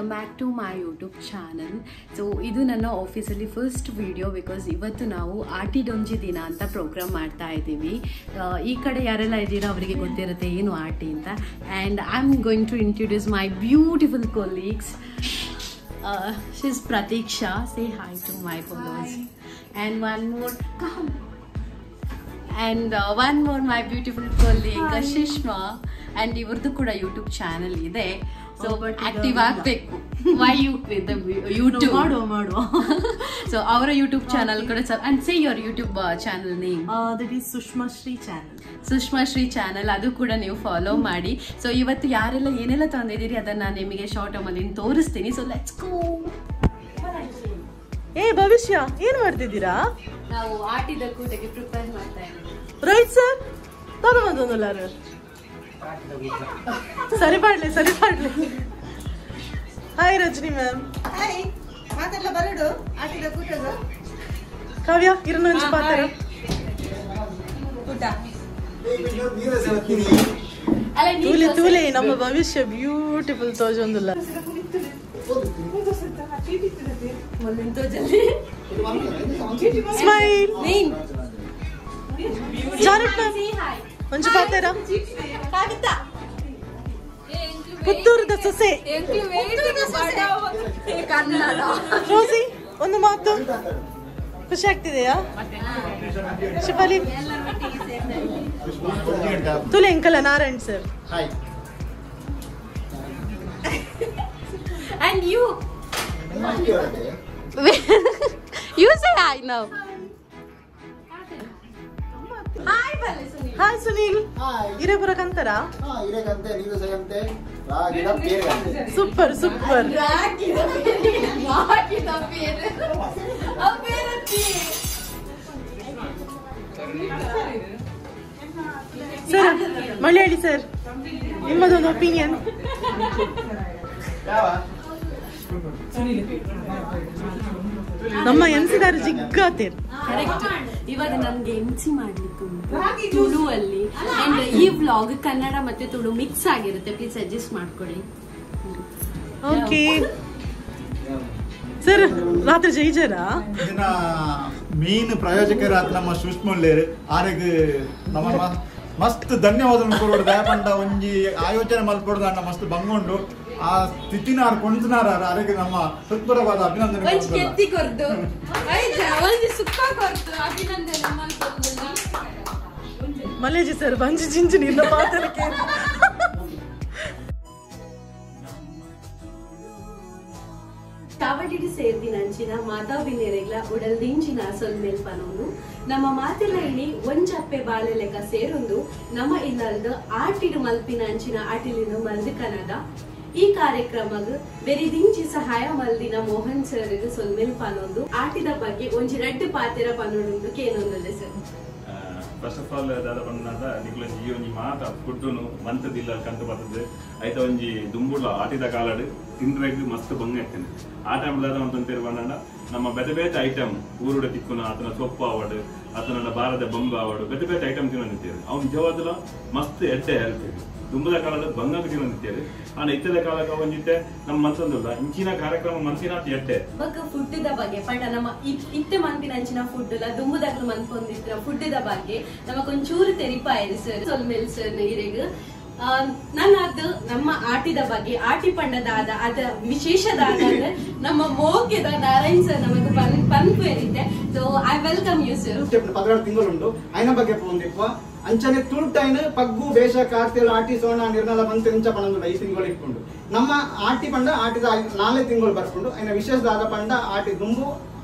Welcome back to my YouTube channel. So ಇದು ನನ್ನ ಆಫೀಸಲ್ಲಿ ಫಸ್ಟ್ ವಿಡಿಯೋ ಬಿಕಾಸ್ ಇವತ್ತು ನಾವು ಆಟಿ ಡೊಂಜಿ ದಿನ ಅಂತ ಪ್ರೋಗ್ರಾಮ್ ಮಾಡ್ತಾ ಇದ್ದೀವಿ. ಈ ಕಡೆ ಯಾರೆಲ್ಲ ಇದ್ದೀರಾ ಅವರಿಗೆ ಗೊತ್ತಿರುತ್ತೆ ಏನು ಆಟಿ ಅಂತ. And I am going to introduce my beautiful colleagues. She is Pratiksha. Say hi to my followers. And one more my beautiful colleague Shishma, and ಇವ್ರದ್ದು ಕೂಡ ಯೂಟ್ಯೂಬ್ ಚಾನಲ್ ಇದೆ. ಸೊ ಆಕ್ಟಿವ್ ಆಗಬೇಕು. ವೈ ಯು ವಿತ್ ಯೂಟ್ಯೂಬ್ ಮಾಡುವ so ಅವರ YouTube channel ಕೂಡ and say your YouTube channel name. That is Sushma Shri channel. Sushma Shri channel, ಅದು ಕೂಡ ನೀವು ಫಾಲೋ ಮಾಡಿ. ಸೊ ಇವತ್ತು ಯಾರೆಲ್ಲ ಏನೆಲ್ಲ ತಂದಿದ್ದೀರಿ ಅದನ್ನ ನಾನು ನಿಮಗೆ ಶಾರ್ಟ್ ಟರ್ಮಲ್ಲಿ ತೋರಿಸ್ತೀನಿ. So let's go. ಭವಿಷ್ಯ ಏನ್ ಮಾಡ್ತಿದ್ದೀರಾ? ನಾವು ಆಟಿದ ಕೂಟಕ್ಕೆ ಪ್ರಿಪೇರ್ ಮಾಡ್ತಾ ಇದ್ದೀವಿ. ರೈಟ್ ಸರ್, ತಗೊಂಬಂದೊಂದಲ್ಲಾರು ಸರಿ ಪಾಡ್ಲಿ. Hi Rajani ma'am. ಮಾತೆಲ್ಲ ಬರಡು ಆಟಿದ ಕೂಟದ ಕಾವ್ಯ ಇರನೊಂಚು ಪಾತ್ರ ಕೂಟ ತೂಲೆ ನಮ್ಮ ಭವಿಷ್ಯ ಬ್ಯೂಟಿಫುಲ್ ತೋಜೊಂದಿಲ್ಲ. ಸ್ಮೈಲ್ ಜಾನೆಟ್ ಮ್ಯಾಮ್ ಒಂಚು ಪಾತ್ರ. ಪುತ್ತೂರದ ಸೊಸೆ ರೋಸಿ, ಒಂದು ಮಾತು. ಖುಷಿ ಆಗ್ತಿದೆಯಾ ಶಿಫಾಲಿ? ತುಲೆ ಅಂಕಲ Narayan sir. And you you say hi now. Hi Sunil. Hi Sunil. ಹಿರೇಪುರ ಕಂತರ. Super super. Sir Malayali sir, ನಿಮ್ಮದೊಂದು ಒಪಿನಿಯನ್. ನಮ್ಮ ಎನ್ಸಿದಾರ ಜಿಗ್ಗಾತೀರ್. ಕರೆಕ್ಟ್. ಇವಾಗ ನಮ್ಗೆ ಎಂಸಿ ಮಾಡ್ಲಿಕ್ಕೆ ಉಂಟು ತುಳು ಅಲ್ಲಿ. ಅಂಡ್ ಈ ವ್ಲಾಗ್ ಕನ್ನಡ ಮತ್ತೆ ತುಳು ಮಿಕ್ಸ್ ಆಗಿರುತ್ತೆ. ಪ್ಲೀಸ್ ಅಡ್ಜಸ್ಟ್ ಮಾಡ್ಕೊಳ್ಳಿ. ಓಕೆ ಸರ್, ರಾತ್ರಿ ಜೈಜರ ಇದನ್ನ ಮೇನ್ ಪ್ರಾಯೋಜಕರಾದ ನಮ್ಮ ಸುಷ್ಮುಳ್ಳೇರು ಆರೆಗ್ ನಮ್ಮ ಮಸ್ತ್ ಧನ್ಯವಾದ ಕೊಡೋದು. ದಯಪಂಡ ಒಂಜಿ ಆಯೋಜನೆ ಮಲ್ಪಡೋದು ಅಣ್ಣ ಮಸ್ತ್ ಬಂಗೊಂಡು ಆ ಸ್ಥಿತಿನಾರ ಕೊಂಡ್ನಾರ ಅರೆಗೆ ನಮ್ಮ ಹೃತ್ಪೂರ್ವವಾದ ಅಭಿನಂದನೆ. ಮಲೇಜಿ ಸರ್ ಬಂಜಿ ಜಿಂಜಿ ನಿನ್ನ ಪಾತ್ರಕ್ಕೆ. ಕಾವಡಿಡಿ ಸೇರ್ದಿನಂಚಿನ ಮಾತಾವಿನೆರೆಗ್ಲ ಉಡಲ್ದಿಂಚಿನ ಸೊಲ್ಮೇಲ್ ಪನೋನು ನಮ್ಮ ಮಾತೆಲ್ಲ ಇಣಿ ಒಂಜಪ್ಪೆ ಬಾಳೆ ಲೆಕ್ಕ ಸೇರೊಂದು ನಮ್ಮ ಇಲ್ಲದ ಆಟಿಡು ಮಲ್ಪಿನ ಅಂಚಿನ ಆಟಿಲಿನ ಮಲ್ದು ಕನದ. ಈ ಕಾರ್ಯಕ್ರಮಗ್ ಬೆರಿದಿಂಚಿ ಸಹಾಯ ಮಲ್ದಿನ ಮೋಹನ್ ಸರ್ ಸೊಲ್ಮೇಲ್ ಪನೊಂದು ಆಟಿದ ಬಗ್ಗೆ ಒಂಜಿ ರೆಡ್ ಪಾತೆರ ಪನೊಂದು ಕೇನೊಂದದೆ ಸರ್. ಫಸ್ಟ್ ಆಫ್ ಆಲ್ ದಾದ ಪಂಡನಾದ ನಿಕ್ಲಂಜಿ ಈ ಒಂಜಿ ಮಾತ ಫುಡ್ಡುನು ಮಂತದಿಲ್ಲ ಕಂತು ಬರ್ತದೆ. ಐತ ಒಂಜಿ ದುಂಬುಳ ಆಟಿದ ಕಾಲಡ್ ತಿಂಡ್ರೆಗ್ ಮಸ್ತ್ ಬಂಗ ಇರ್ತೇನೆ. ಆ ಟೈಮ್ ದಾದ ಅಂತಂತೇರು ಬಂಡ ನಮ್ಮ ಬೇತೆ ಬೇತೆ ಐಟಮ್ ಊರುಡ ತಿಕ್ಕುನ ಆತನ ಸೊಪ್ಪು ಆವಡು ಆತನ ಬಾರದ ಬಂಬ ಆವಡು ಬೇತೆ ಬೇತೆ ಐಟಮ್ ತಿನ್ನೋದಿತ್ತೇವೆ. ಅವ್ನ ಜವಾದಲ ಮಸ್ತ್ ಎಡ್ಡೆ ಹೇಳ್ತೇವೆ. ದುಂಬದ ಕಾಲದ ಬಂಗಾಗ ತಿನ್ನೋದಿತ್ತೇವೆ. ಆನ ಇತ್ತದ ಕಾಲಕ್ಕೆ ಒಂಜಿತ್ತೆ ನಮ್ಮ ಮನ್ಸೊಂದಿಲ್ಲ ಇಂಚಿನ ಕಾರ್ಯಕ್ರಮ ಮನ್ಸಿನ ಎಡ್ಡೆ ಫುಡ್ದ ಬಗ್ಗೆ ಪಂಡ ನಮ್ಮ ಇತ್ತೆ ಮನ್ಪಿನ ಅಂಚಿನ ಫುಡ್ ದುಂಬುದಾಗ್ಲು ಮನ್ಪೊಂದಿತ್ರ ಫುಡ್ದ ಬಗ್ಗೆ ನಮಗೊಂಚೂರು ತೆರಿಪಾಯಿರಿ ಸರ್ ಸೊಲ್ಮೇಲ್ ಸರ್ ಇರೆಗ್. ನನ್ನದು ನಮ್ಮ ಆಟಿದ ಬಗ್ಗೆ ಆಟಿ ಪಂಡದಾದ ಅದ ವಿಶೇಷದಾದ ನಮ್ಮ ಮೋಕೆದ ನಾರಾಯಣ್ ಸರ್ ನಮಗೆ ಪನ್ಪು ಏನಿದೆ. So I welcome you sir. 16 ತಿಂಗಳುಂಡು ಐನ ಬಗ್ಗೆ ಪೋಂದಿಪ್ಪ ಅಂಚನೆ ತುಳ್ಟೈನ್ ಪಗ್ಗು ಬೇಷ ಕಾರ್ತಿಲ್ ಆಟಿ ಸೋಣ ನಿರ್ಮಲ ಬಂತು ಇಂಚ ಪಣಂದುಂಡ ಈ ತಿಂಗಳು ಇಟ್ಕೊಂಡು ನಮ್ಮ ಆಟಿ ಪಂಡ ಆಟಿದ 4 ತಿಂಗಳು ಬರ್ಕೊಂಡು ಐನ ವಿಶೇಷದಾದ ಪಂಡ ಆಟಿ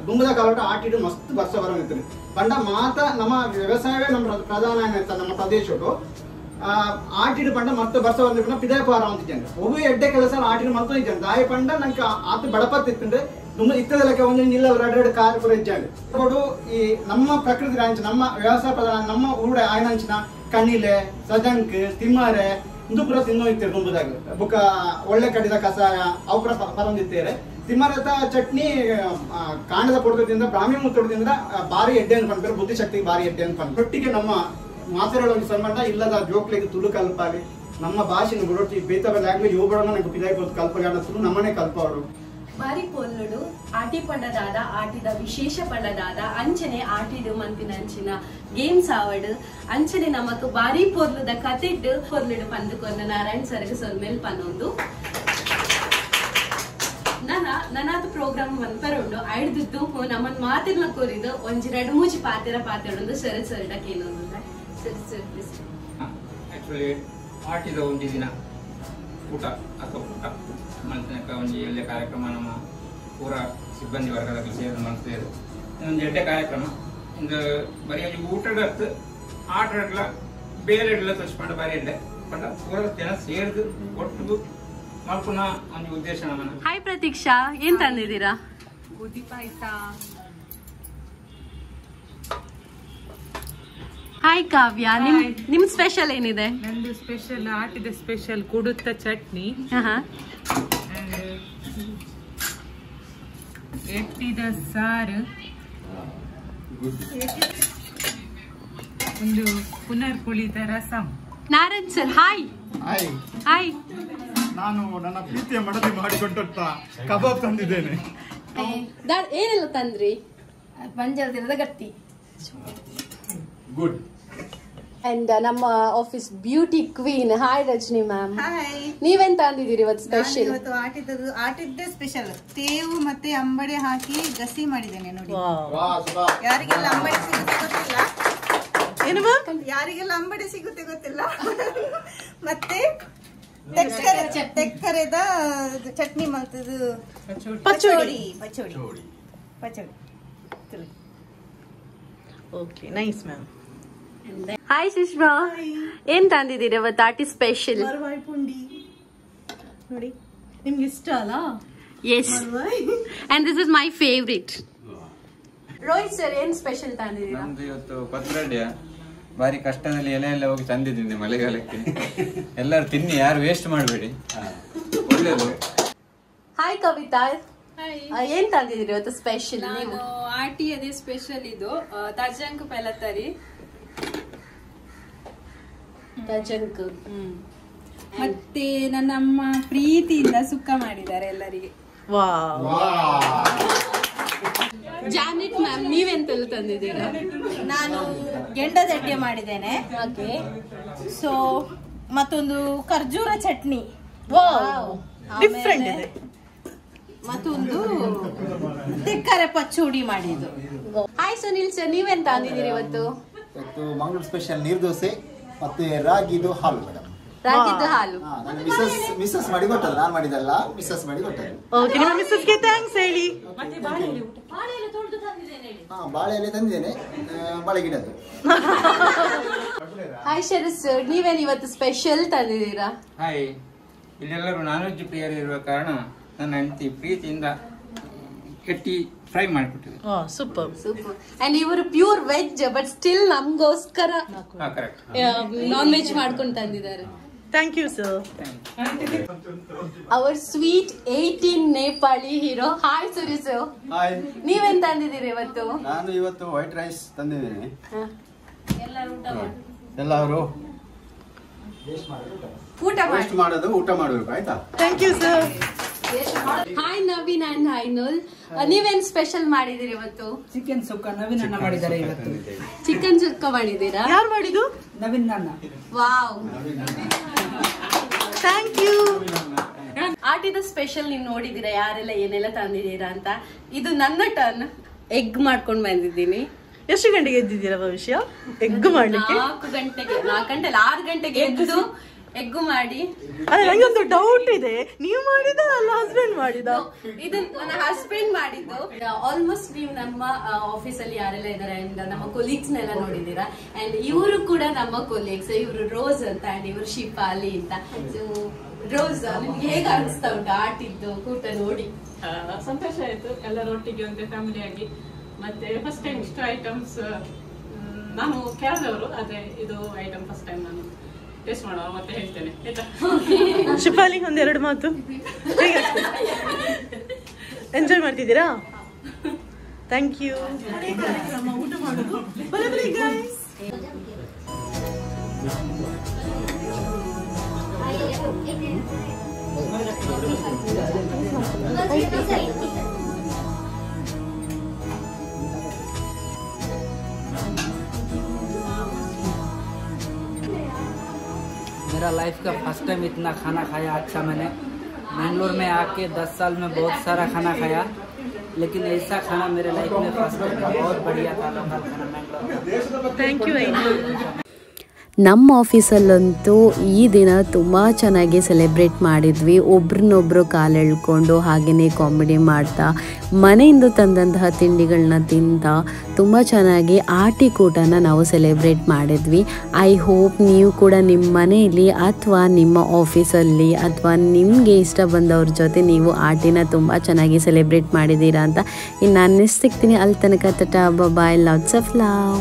ದುಂಬದ ಕಾಲಟ ಆಟಿಡು ಮಸ್ತ್ ಬರ್ಸ ಬರಮಿತ್ತು ಪಂಡ ಮಾತ ನಮ್ಮ ವ್ಯವಸಾಯವೇ ನಮ್ಮ ಪ್ರಧಾನ ನಮ್ಮ ಪ್ರದೇಶಡು ಆಟಿಡು ಪಂಡ ಮತ್ತೆ ಬರ್ಸ ಬಂದಿಪ್ಪ ಪಿದಾಯಪಾರ ಅಂತಿದ್ದೆ ಒಬ್ಬ ಎಡ್ಡೆ ಕೆಲಸ ಆಟಿಡು ಮಲ್ತು ಇದ್ದೆ ದಾಯ ಪಂಡ ನಂಗೆ ಆತು ಬಡಪತ್ತಿತ್ತು ತುಂಬ ಇತ್ತದಕ್ಕೆ ಒಂದು ಇಲ್ಲ ಎರಡು ಕಾರ್ ಕೂಡ ಇಜ್ಜಾಗ ನೋಡು. ಈ ನಮ್ಮ ಪ್ರಕೃತಿ ರಾಂಚ ನಮ್ಮ ವ್ಯವಸಾಯ ಪ್ರಧಾನ ನಮ್ಮ ಊಡ ಆಯ್ನಂಚಿನ ಕಣ್ಣಿಲೆ ಸಜಂಕ್ ತಿಮ್ಮರೆ ಇಂದು ಪುರ ತಿನ್ನೋಯ್ತೇವೆ ತುಂಬದಾಗ ಬುಕ್ಕ ಒಳ್ಳೆ ಕಡಿದ ಕಷಾಯ ಅವು ಕೂಡ ಪರಂದಿತ್ತೇವೆ. ತಿಮ್ಮರತ ಚಟ್ನಿ ಕಾಂಡದ ಪೊಡದಿಂದ ಬ್ರಾಹ್ಮಿ ಮುತ್ತೊಡದಿಂದ ಭಾರಿ ಎಡ್ಡೆ ಅಂತ ಪಂಡ್ತಾರೆ. ಬುದ್ಧಿಶಕ್ತಿಗೆ ಭಾರಿ ಎಡ್ಡೆ ಅಂತ ಪಂಡ್ ಒಟ್ಟಿಗೆ ನಮ್ಮ ಮಾತೆರೊಳಗೆ ಸಂಬಂಧ ಇಲ್ಲದ ಜೋಕ್ಲಿಗೆ ತುಳು ಕಲ್ಪಾಲಿ ನಮ್ಮ ಭಾಷೆನ ಗುರುತಿ ಬೇತಾವ ಲ್ಯಾಂಗ್ವೇಜ್ ಹೋಗ್ಬಿಡೋಣ ನಂಗೆ ಪಿದಾಯಿ ಕೊಟ್ಟು ಕಲ್ಪಗಾಣ ನಮ್ಮನೆ ಕಲ್ಪವರು ಬಾರಿ ಪೊಲ್ಲುಡು ಆಟಿ ಪಂಡದಾದ ಆಟಿದ ವಿಶೇಷ ಪಂಡದಾದ ಅಂಚನೆ ಆಟಿಡು ಮಂತಿನ ಅಂಚಿನ ಗೇಮ್ಸ್ ಆವಡು ಅಂಚನೆ ನಮಕ್ ಬಾರಿ ಪೊರ್ಲುದ ಕತೆಡ್ ಪೊರ್ಲುಡು ಪಂದುಕೊಂಡ ನಾರಾಯಣ್ ಸರ್ಗ್ ಸೊಲ್ಮೇಲ್ ಪನ್ನೊಂದು ನನ್ನದು ಪ್ರೋಗ್ರಾಮ್ ಮನ್ಪರುಂಡು ಐಡ್ದು ನಮ್ಮನ್ ಮಾತಿರ್ನ ಕೋರಿದು ಒಂಜಿ 2-3 ಪಾತೆರೊಂದು ಸರಡಕ್ಕೆ ಏನೊಂದು ಆಕ್ಚುಲಿ ಆಟಿದ ಒಂಜಿ ದಿನ ಊಟ ಅಥವಾ ಊಟ ಮನಸ್ಸಿನಕ ಒಂಜಿ ಒಳ್ಳೆ ಕಾರ್ಯಕ್ರಮ ನಮ್ಮ ಪೂರ ಸಿಬ್ಬಂದಿ ವರ್ಗದಲ್ಲಿ ಸೇರಿ ಮಾಡ್ತಿದ್ದು ಒಂದು ಎಡ್ಡೆ ಕಾರ್ಯಕ್ರಮ ಇಂದು ಬರೀ ಒಂದು ಊಟದ ಆಟಗಳ ಬೇರೆ ತೋರಿಸ್ಕೊಂಡು ಬರೀ ಎಡ್ಡೆ ಬಟ್ ಪೂರ ಜನ ಸೇರಿದು ಒಟ್ಟು ಮಾಡ್ಕೊಂಡ ಒಂದು ಉದ್ದೇಶ ನಮ್ಮನ್ನ. ಹಾಯ್ ಪ್ರತೀಕ್ಷಾ, ಏನ್ ತಂದಿದ್ದೀರಾ? ಗೋಧಿ ಪಾಯಸ. ಹಾಯ್ ಕಾವ್ಯ, ನಿಮ್ ಸ್ಪೆಷಲ್ ಏನಿದೆ? ನಂದು ಸ್ಪೆಷಲ್ ಆಟಿದ ಸ್ಪೆಷಲ್ ಕುಡುತ್ತ ಚಟ್ನಿ, ಎಟ್ಟಿದ ಸಾರು, ಒಂದು ಪುನರ್ ಕುಳಿತ rasam. Narayan sir hi. Hi hi. ನಾನು ನನ್ನ ಪ್ರೀತಿಯ ಮಡದಿ ಮಾಡಿಕೊಂಡ ಕಬಾಬ್ ತಂದಿದ್ದೇನೆ. ಏನೆಲ್ಲ ತಂದ್ರಿ? ಪಂಜಾಬದ ಗಟ್ಟಿ. ಗುಡ್. ಅಂಡ್ ನಮ್ಮ office beauty queen. Hi Rajani ma'am. Hi. ನೀವೇನ್ ತಂದಿದ್ದೀರಿ ಇವತ್ತು ಸ್ಪೆಷಲ್? ಇವತ್ತು ಆಟಿದ್ದೇ ಸ್ಪೆಷಲ್ ತೇವು ಮತ್ತೆ ಅಂಬಡೆ ಹಾಕಿ ಗಸಿ ಮಾಡಿದ್ದೇನೆ ನೋಡಿ. ಯಾರಿಗೆಲ್ಲ ಅಂಬಡೆ ಸಿಗುತ್ತೆ ಗೊತ್ತಿಲ್ಲ, ಯಾರಿಗೆಲ್ಲ ಅಂಬಡೆ ಸಿಗುತ್ತೆ ಗೊತ್ತಿಲ್ಲ. ಮತ್ತೆ ತೆಕ್ಕರೆದ ಚಟ್ನಿ ಮಾಡ್ತದ್ದು ಪಚೋಡಿ. Okay, nice ma'am. Hi Sushma, ಏನ್ ತಂದಿದ್ದೀರಿ ಇವತ್ತು ಆಟಿ ಸ್ಪೆಷಲ್? ಮರ್ವಾಯಿ ಪುಂಡಿ ನೋಡಿ, ನಿಮ್ಗೆ ಇಷ್ಟ ಅಲ್ಲ? Yes, and this is my favourite. Rohit sir, ಏನ್ ಸ್ಪೆಷಲ್ ತಂದಿದ್ದೀರಾ? ನಮ್ದು ಇವತ್ತು ಕೊತ್ತಂಬರಿಯ ಬಾರಿ ಕಷ್ಟದಲ್ಲಿ ಎಲೆ ಎಲ್ಲ ಹೋಗಿ ತಂದಿದ್ದೀನಿ ಮಳೆಗಾಲಕ್ಕೆ. ಎಲ್ಲರೂ ತಿನ್ನಿ, ಯಾರು ವೇಸ್ಟ್ ಮಾಡಬೇಡಿ, ಒಳ್ಳೇದು. ಹಾಯ್ ಕವಿತಾ, ಏನ್ ತಂದಿದ್ದೀರಿ ಇವತ್ತು ಸ್ಪೆಷಲ್? ನಾನು ಆಟಿ ಅದೇ ಸ್ಪೆಷಲ್ ಇದು ತಜಂಕ್ ಪೆಲತರಿ ತಜಂಕ್. ಮತ್ತೆ ನನ್ನ ಅಮ್ಮ ಪ್ರೀತಿಯಿಂದ ಸುಕ್ಕ ಮಾಡಿದ್ದಾರೆ ಎಲ್ಲರಿಗೆ. ಜಾನೆಟ್ ಮ್ಯಾಮ್, ನೀವೆಂತೆಲ್ಲ ತಂದಿದ್ದೀರಾ? ನಾನು ಗೆಂಡದ ಅಡ್ಗೆ ಮಾಡಿದ್ದೇನೆ. ಸೊ ಮತ್ತೊಂದು ಖರ್ಜೂರ ಚಟ್ನಿ, ಡಿಫ್ರೆಂಟ್ ಇದೆ. ಮತ್ತೊಂದು ತೆಕ್ಕರೆ ಪಚ್ಚೋಡಿ ಮಾಡಿದ್ದು. ಹಾಯ್ ಸುನಿಲ್ ಸರ್, ನೀವೆಂತ ತಂದಿದ್ದೀರಿ ಇವತ್ತು? ಇವತ್ತು ಮಂಗಳೂರು ಸ್ಪೆಷಲ್ ನೀರು ದೋಸೆ ಮತ್ತೆ ರಾಗಿದು ಹಾಲು ಮೇಡಮ್. ರಾಗಿದ್ದು ಹಾಲು. ನಾನು ಮಿಸಸ್ ಮಾಡಿ ಕೊಟ್ಟಲ್ಲ, ನಾನು ಮಾಡಿದಲ್ಲ, ಮಿಸಸ್ ಮಾಡಿ ಕೊಟ್ಟರು. ಓಕೆ, ನಿಮ್ಮ ಮಿಸಸ್ಗೆ ಥ್ಯಾಂಕ್ಸ್ ಹೇಳಿ. ಬಾಳೆ ಎಲೆ ತಂದಿದ್ದೇನೆ, ಬಾಳೆ ಗಿಡದ್ದು. ಹಾಯ್ ಶರತ್ ಸರ್, ನೀವೇನ್ ಇವತ್ತು ಸ್ಪೆಷಲ್ ತಂದಿದ್ದೀರಾ? ಹಾಯ್, ಇಲ್ಲೆಲ್ಲರೂ ನಾನ್ ವೆಜ್ ಪ್ರಿಯರ್ ಇರುವ ಕಾರಣ ನನ್ನ ಹೆಂಡತಿ ಪ್ರೀತಿಯಿಂದ ಕೆಟ್ಟಿ ಫ್ರೈ ಮಾಡಿಕೊಟ್ಟಿದೆ. Super super. ಅಂಡ್ ಇವರು ಪ್ಯೂರ್ ವೆಜ್, ಬಟ್ ಸ್ಟಿಲ್ ನಮ್ಗೋಸ್ಕರ ನಾನ್ ವೆಜ್ ಮಾಡ್ಕೊಂಡು ತಂದಿದ್ದಾರೆ. Thank you sir. Our sweet 18 Nepali hero. Hi Suri sir, hi. ನೀವೇನ್ ತಂದಿದ್ದೀರಿ ಇವತ್ತು? ನಾನು ಇವತ್ತು ವೈಟ್ ರೈಸ್ ತಂದಿದ್ದೇನೆ. ಎಲ್ಲರೂ ಊಟ ಮಾಡೋದು, ಊಟ ಮಾಡಬೇಕು, ಆಯ್ತಾ? Thank you sir. Hi Naveen and hi ನೂಲ್, ನೀವೇನ್ ಸ್ಪೆಷಲ್ ಮಾಡಿದಿರಿ ಇವತ್ತು? ಚಿಕನ್ ಸುಕ್ಕ ನವೀನ್ ಅಣ್ಣ ಮಾಡಿದ್ದಾರೆ ಇವತ್ತು. ಚಿಕನ್ ಸುಕ್ಕ ಮಾಡಿದೀರಾ? ಯಾರು ಮಾಡಿದ್ದು? ನವೀನ್ ಅಣ್ಣ. Wow, thank you. ಆಟಿದ ಸ್ಪೆಷಲ್ ನೀವು ನೋಡಿದೀರಾ, ಯಾರೆಲ್ಲ ಏನೆಲ್ಲ ತಂದಿದ್ದೀರಾ ಅಂತ. ಇದು ನನ್ನ ಟರ್ನ್. ಎಗ್ ಮಾಡ್ಕೊಂಡ್ ಬಂದಿದ್ದೀನಿ. ಎಷ್ಟು ಗಂಟೆಗೆ ಎದ್ದಿದ್ದೀರಾ ಭವಿಷ್ಯ ಎಗ್ ಮಾಡ್ಲಿಕ್ಕೆ? 4 ಗಂಟೆಗೆ 6 ಗಂಟೆಗೆ ಎದ್ದು ಎಗ್ಗು ಮಾಡಿ. ನಂಗೊಂದು ಡೌಟ್ ಇದೆ, ನೀವು ಮಾಡಿದ ಅಲ್ಲ ಹಸ್ಬೆಂಡ್ ಮಾಡಿದ? ಇದು ನನ್ನ ಹಸ್ಬೆಂಡ್ ಮಾಡಿದ್ದು. ಆಲ್ಮೋಸ್ಟ್ ನೀವು ನಮ್ಮ ಆಫೀಸ್ ಅಲ್ಲಿ ಯಾರೆಲ್ಲ ಇದಾರೆ ಅಂಡ್ ನಮ್ಮ ಕೊಲೀಗ್ಸ್ ನೆಲ್ಲ ನೋಡಿದೀರಾ. ಅಂಡ್ ಇವರು ಕೂಡ ನಮ್ಮ ಕೊಲೀಗ್ಸ್. ಇವರು ರೋಸ್ ಅಂತ ಅಂಡ್ ಇವರು ಶಿಫಾಲಿ ಅಂತ. ಸೊ ರೋಸ್, ನಿಮ್ಗೆ ಹೇಗೆ ಅನಿಸ್ತಾ ಉಂಟು ಆಟಿದ್ದು ಕೂಟ ನೋಡಿ? ಸಂತೋಷ ಆಯ್ತು, ಎಲ್ಲರೊಟ್ಟಿಗೆ ಒಂದು ಫ್ಯಾಮಿಲಿ ಆಗಿ. ಮತ್ತೆ ಫಸ್ಟ್ ಟೈಮ್ ಇಷ್ಟು ಐಟಮ್ಸ್, ನಾನು ಕೇರಳದವರು, ಅದೇ ಇದು ಐಟಮ್ ಫಸ್ಟ್ ಟೈಮ್ ನಾನು ಟೇಸ್ಟ್ ಮಾಡುವ, ಮತ್ತೆ ಹೇಳ್ತೇನೆ ಆಯ್ತಾ? ಶಿಫಾಲಿ ಒಂದೆರಡು ಮಾತು. ಎಂಜಾಯ್ ಮಾಡ್ತಿದ್ದೀರಾ? Thank you. ಊಟ ಮಾಡೋದು ಬರಬರಿ ಗೈಸ್. मेरा लाइफ का फर्स्ट टाइम इतना खाना खाया अच्छा मैंने बेंगलोर में आके 10 साल में बहुत सारा खाना खाया लेकिन ऐसा खाना मेरे लाइफ में फर्स्ट टाइम बहुत बढ़िया था लोकल खाना बेंगलोर। ಥ್ಯಾಂಕ್ ಯು ನಮ್ಮ ಆಫೀಸಲ್ಲಂತೂ ಈ ದಿನ ತುಂಬ ಚೆನ್ನಾಗಿ ಸೆಲೆಬ್ರೇಟ್ ಮಾಡಿದ್ವಿ. ಒಬ್ರನ್ನೊಬ್ರು ಕಾಲೆಳ್ಕೊಂಡು ಹಾಗೆಯೇ ಕಾಮಿಡಿ ಮಾಡ್ತಾ ಮನೆಯಿಂದ ತಂದಂತಹ ತಿಂಡಿಗಳನ್ನ ತಿಂತಾ ತುಂಬ ಚೆನ್ನಾಗಿ ಆಟಿಕೂಟನ ನಾವು ಸೆಲೆಬ್ರೇಟ್ ಮಾಡಿದ್ವಿ. ಐ ಹೋಪ್ ನೀವು ಕೂಡ ನಿಮ್ಮ ಮನೆಯಲ್ಲಿ ಅಥವಾ ನಿಮ್ಮ ಆಫೀಸಲ್ಲಿ ಅಥವಾ ನಿಮಗೆ ಇಷ್ಟ ಬಂದವ್ರ ಜೊತೆ ನೀವು ಆಟಿನ ತುಂಬ ಚೆನ್ನಾಗಿ ಸೆಲೆಬ್ರೇಟ್ ಮಾಡಿದ್ದೀರಾ ಅಂತ. ಇನ್ನು ನಾನು ಸಿಗ್ತೀನಿ ಅಲ್ಲಿ ತನಕ. ಟಾಟಾ ಬಾಯ್, ಲಾಟ್ಸ್ ಆಫ್ ಲವ್.